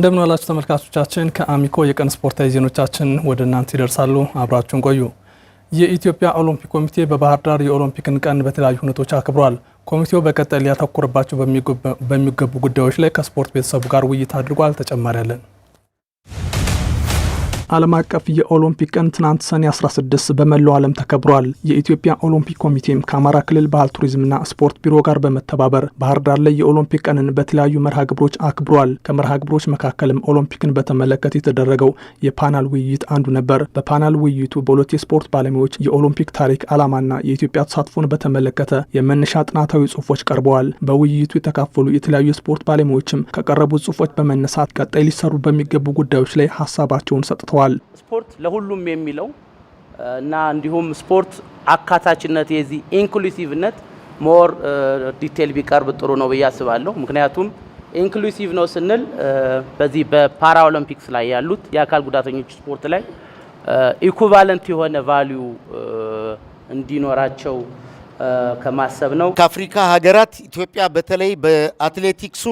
እንደምን ዋላችሁ ተመልካቾቻችን ከአሚኮ የቀን ስፖርታዊ ዜናዎቻችን ወደ እናንተ ይደርሳሉ። አብራችሁን ቆዩ። የኢትዮጵያ ኦሎምፒክ ኮሚቴ በባህር ዳር የኦሎምፒክን ቀን በተለያዩ ሁኔታዎች አክብሯል። ኮሚቴው በቀጣይ ሊያተኩርባቸው በሚገቡ ጉዳዮች ላይ ከስፖርት ቤተሰቡ ጋር ውይይት አድርጓል። ተጨማሪ አለን። ዓለም አቀፍ የኦሎምፒክ ቀን ትናንት ሰኔ 16 በመላው ዓለም ተከብሯል። የኢትዮጵያ ኦሎምፒክ ኮሚቴም ከአማራ ክልል ባህል ቱሪዝምና ስፖርት ቢሮ ጋር በመተባበር ባህር ዳር ላይ የኦሎምፒክ ቀንን በተለያዩ መርሃ ግብሮች አክብሯል። ከመርሃ ግብሮች መካከልም ኦሎምፒክን በተመለከተ የተደረገው የፓናል ውይይት አንዱ ነበር። በፓናል ውይይቱ በሁለት የስፖርት ባለሙያዎች የኦሎምፒክ ታሪክ ዓላማና የኢትዮጵያ ተሳትፎን በተመለከተ የመነሻ ጥናታዊ ጽሑፎች ቀርበዋል። በውይይቱ የተካፈሉ የተለያዩ የስፖርት ባለሙያዎችም ከቀረቡት ጽሑፎች በመነሳት ቀጣይ ሊሰሩ በሚገቡ ጉዳዮች ላይ ሀሳባቸውን ሰጥተዋል። ስፖርት ለሁሉም የሚለው እና እንዲሁም ስፖርት አካታችነት የዚህ ኢንክሉሲቭነት ሞር ዲቴል ቢቀርብ ጥሩ ነው ብዬ አስባለሁ። ምክንያቱም ኢንክሉሲቭ ነው ስንል በዚህ በፓራ ኦሎምፒክስ ላይ ያሉት የአካል ጉዳተኞች ስፖርት ላይ ኢኩቫለንት የሆነ ቫልዩ እንዲኖራቸው ከማሰብ ነው። ከአፍሪካ ሀገራት ኢትዮጵያ በተለይ በአትሌቲክሱ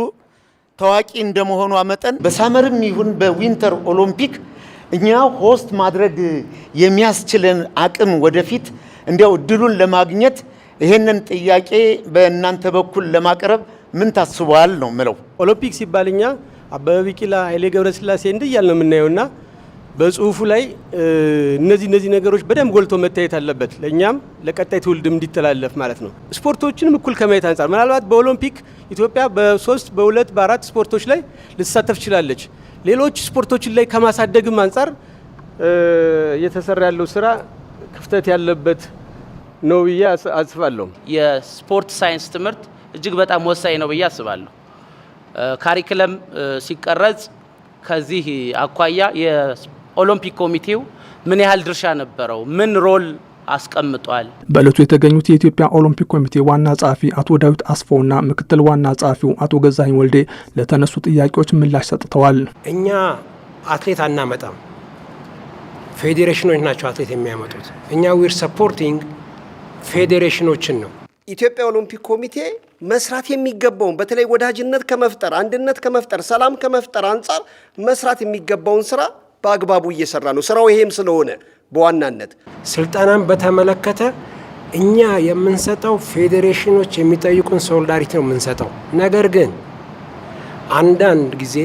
ታዋቂ እንደመሆኗ መጠን በሳመርም ይሁን በዊንተር ኦሎምፒክ እኛ ሆስት ማድረግ የሚያስችለን አቅም ወደፊት እንዲያው እድሉን ለማግኘት ይሄንን ጥያቄ በእናንተ በኩል ለማቅረብ ምን ታስቧል ነው ምለው። ኦሎምፒክ ሲባል እኛ አበበ ቢቂላ፣ ኃይሌ ገብረስላሴ እንደያል ነው የምናየውና በጽሁፉ ላይ እነዚህ ነገሮች በደንብ ጎልቶ መታየት አለበት። ለኛም ለቀጣይ ትውልድም እንዲተላለፍ ማለት ነው። ስፖርቶችንም እኩል ከማየት አንፃር ምናልባት በኦሎምፒክ ኢትዮጵያ በ3 በ2 በ4 ስፖርቶች ላይ ልትሳተፍ ትችላለች። ሌሎች ስፖርቶችን ላይ ከማሳደግም አንፃር እየተሰራ ያለው ስራ ክፍተት ያለበት ነው ብዬ አስባለሁ። የስፖርት ሳይንስ ትምህርት እጅግ በጣም ወሳኝ ነው ብዬ አስባለሁ። ካሪኩለም ሲቀረጽ ከዚህ አኳያ የኦሎምፒክ ኮሚቴው ምን ያህል ድርሻ ነበረው? ምን ሮል አስቀምጧል? በእለቱ የተገኙት የኢትዮጵያ ኦሎምፒክ ኮሚቴ ዋና ጸሐፊ አቶ ዳዊት አስፋውና ምክትል ዋና ጸሐፊው አቶ ገዛኸኝ ወልዴ ለተነሱ ጥያቄዎች ምላሽ ሰጥተዋል። እኛ አትሌት አናመጣም፣ ፌዴሬሽኖች ናቸው አትሌት የሚያመጡት። እኛ ዊር ሰፖርቲንግ ፌዴሬሽኖችን ነው። ኢትዮጵያ ኦሎምፒክ ኮሚቴ መስራት የሚገባውን በተለይ ወዳጅነት ከመፍጠር፣ አንድነት ከመፍጠር፣ ሰላም ከመፍጠር አንጻር መስራት የሚገባውን ስራ በአግባቡ እየሰራ ነው። ስራው ይሄም ስለሆነ በዋናነት ስልጠናን በተመለከተ እኛ የምንሰጠው ፌዴሬሽኖች የሚጠይቁን ሶሊዳሪቲ ነው የምንሰጠው። ነገር ግን አንዳንድ ጊዜ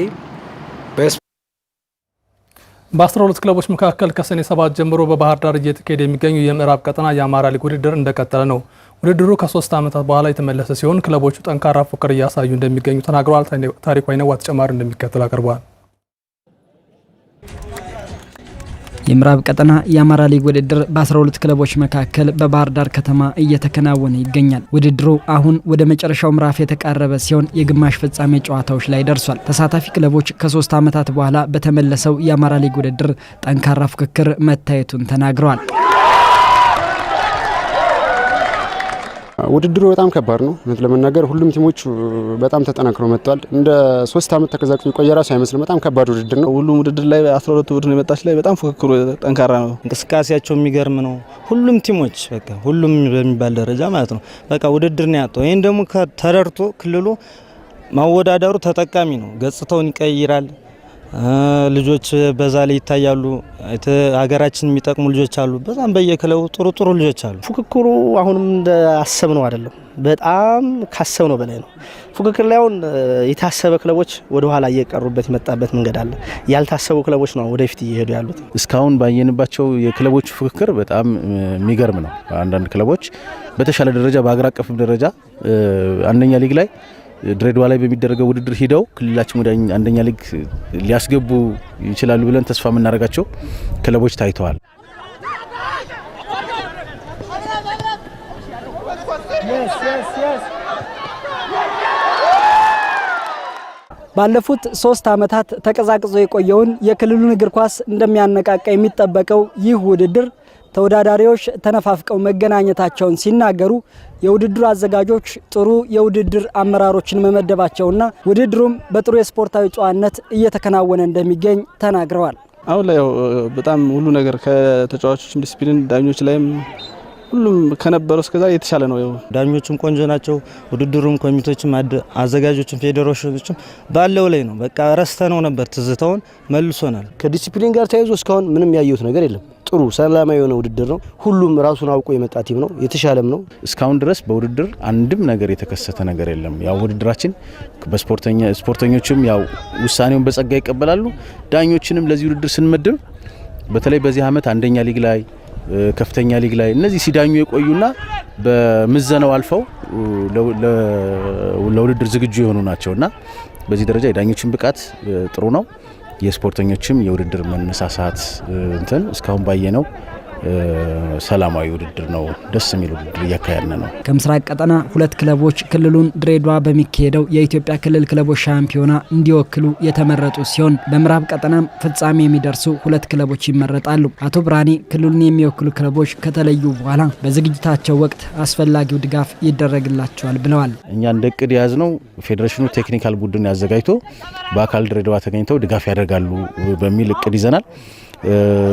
በ12 ክለቦች መካከል ከሰኔ 7 ጀምሮ በባህር ዳር እየተካሄደ የሚገኙ የምዕራብ ቀጠና የአማራ ሊግ ውድድር እንደቀጠለ ነው። ውድድሩ ከ3 ዓመታት በኋላ የተመለሰ ሲሆን ክለቦቹ ጠንካራ ፉክክር እያሳዩ እንደሚገኙ ተናግረዋል። ታሪኩ አይነዋ ተጨማሪ እንደሚከተል አቀርበዋል። የምዕራብ ቀጠና የአማራ ሊግ ውድድር በ12 ክለቦች መካከል በባህር ዳር ከተማ እየተከናወነ ይገኛል። ውድድሩ አሁን ወደ መጨረሻው ምዕራፍ የተቃረበ ሲሆን የግማሽ ፍጻሜ ጨዋታዎች ላይ ደርሷል። ተሳታፊ ክለቦች ከ3 ዓመታት በኋላ በተመለሰው የአማራ ሊግ ውድድር ጠንካራ ፉክክር መታየቱን ተናግረዋል። ውድድሩ በጣም ከባድ ነው። እውነት ለመናገር ሁሉም ቲሞች በጣም ተጠናክረው መጥተዋል። እንደ 3 ዓመት ተከዛክቶ የቆየ ራሱ አይመስልም። በጣም ከባድ ውድድር ነው። ሁሉም ውድድር ላይ 12 ቡድን የመጣች ላይ በጣም ፉክክሩ ጠንካራ ነው። እንቅስቃሴያቸው የሚገርም ነው። ሁሉም ቲሞች በቃ ሁሉም በሚባል ደረጃ ማለት ነው በቃ ውድድር ነው ያጣው። ይሄን ደግሞ ተረድቶ ክልሉ ማወዳደሩ ተጠቃሚ ነው። ገጽታውን ይቀይራል። ልጆች በዛ ላይ ይታያሉ። ሀገራችን የሚጠቅሙ ልጆች አሉ። በጣም በየክለቡ ጥሩ ልጆች አሉ። ፉክክሩ አሁንም እንዳሰብነው አይደለም። በጣም ካሰብነው በላይ ነው። ፉክክር ላይ አሁን የታሰበ ክለቦች ወደ ኋላ እየቀሩበት የመጣበት መንገድ አለ። ያልታሰቡ ክለቦች ነው ወደፊት እየሄዱ ያሉት። እስካሁን ባየንባቸው የክለቦች ፉክክር በጣም የሚገርም ነው። አንዳንድ ክለቦች በተሻለ ደረጃ በአገር አቀፍ ደረጃ አንደኛ ሊግ ላይ ድሬዳዋ ላይ በሚደረገው ውድድር ሂደው ክልላችን ወደ አንደኛ ሊግ ሊያስገቡ ይችላሉ ብለን ተስፋ የምናደርጋቸው ክለቦች ታይተዋል። ባለፉት 3 ዓመታት ተቀዛቅዞ የቆየውን የክልሉን እግር ኳስ እንደሚያነቃቃ የሚጠበቀው ይህ ውድድር ተወዳዳሪዎች ተነፋፍቀው መገናኘታቸውን ሲናገሩ የውድድሩ አዘጋጆች ጥሩ የውድድር አመራሮችን መመደባቸውና ውድድሩም በጥሩ የስፖርታዊ ጨዋነት እየተከናወነ እንደሚገኝ ተናግረዋል። አሁን ላይ በጣም ሁሉ ነገር ከተጫዋቾች ዲሲፕሊን ዳኞች ላይም ሁሉም ከነበረው እስከዛ የተሻለ ነው። ዳኞቹም ቆንጆ ናቸው። ውድድሩም ኮሚቴዎችም አዘጋጆችም ፌዴሬሽኖችም ባለው ላይ ነው። በቃ ረስተነው ነበር፣ ትዝታውን መልሶናል። ከዲሲፕሊን ጋር ተያይዞ እስካሁን ምንም ያየሁት ነገር የለም። ጥሩ ሰላማዊ የሆነ ውድድር ነው። ሁሉም ራሱን አውቆ የመጣ ቲም ነው። የተሻለም ነው። እስካሁን ድረስ በውድድር አንድም ነገር የተከሰተ ነገር የለም። ያው ውድድራችን ስፖርተኞችም ያው ውሳኔውን በጸጋ ይቀበላሉ። ዳኞችንም ለዚህ ውድድር ስንመድብ በተለይ በዚህ አመት አንደኛ ሊግ ላይ ከፍተኛ ሊግ ላይ እነዚህ ሲዳኙ የቆዩና በምዘናው አልፈው ለውድድር ዝግጁ የሆኑ ናቸውና በዚህ ደረጃ የዳኞችን ብቃት ጥሩ ነው። የስፖርተኞችም የውድድር መነሳሳት እስካሁን ባየነው ሰላማዊ ውድድር ነው። ደስ የሚል ውድድር እያካሄድን ነው። ከምስራቅ ቀጠና 2 ክለቦች ክልሉን ድሬዳዋ በሚካሄደው የኢትዮጵያ ክልል ክለቦች ሻምፒዮና እንዲወክሉ የተመረጡ ሲሆን በምዕራብ ቀጠናም ፍጻሜ የሚደርሱ 2 ክለቦች ይመረጣሉ። አቶ ብርሃኔ ክልሉን የሚወክሉ ክለቦች ከተለዩ በኋላ በዝግጅታቸው ወቅት አስፈላጊው ድጋፍ ይደረግላቸዋል ብለዋል። እኛ እንደ እቅድ የያዝነው ፌዴሬሽኑ ቴክኒካል ቡድን ያዘጋጅቶ በአካል ድሬዳዋ ተገኝተው ድጋፍ ያደርጋሉ በሚል እቅድ ይዘናል።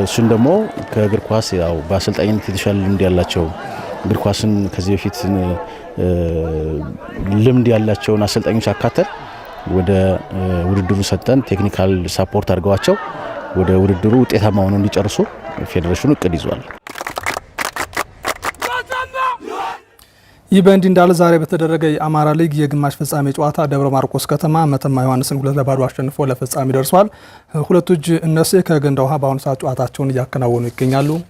እሱን ደግሞ ከእግር ኳስ ያው በአሰልጣኝነት የተሻለ ልምድ ያላቸው እግር ኳስን ከዚህ በፊት ልምድ ያላቸውን አሰልጣኞች አካተን ወደ ውድድሩ ሰጠን ቴክኒካል ሳፖርት አድርገዋቸው ወደ ውድድሩ ውጤታማ ሆነው እንዲጨርሱ ፌዴሬሽኑ እቅድ ይዟል። ይህ በእንዲህ እንዳለ ዛሬ በተደረገ የአማራ ሊግ የግማሽ ፍጻሜ ጨዋታ ደብረ ማርቆስ ከተማ መተማ ዮሐንስን 2-0 አሸንፎ ለፍጻሜ ደርሷል። ሁለቱ እጅ እነሴ ከገንዳ ውሃ በአሁኑ ሰዓት ጨዋታቸውን እያከናወኑ ይገኛሉ።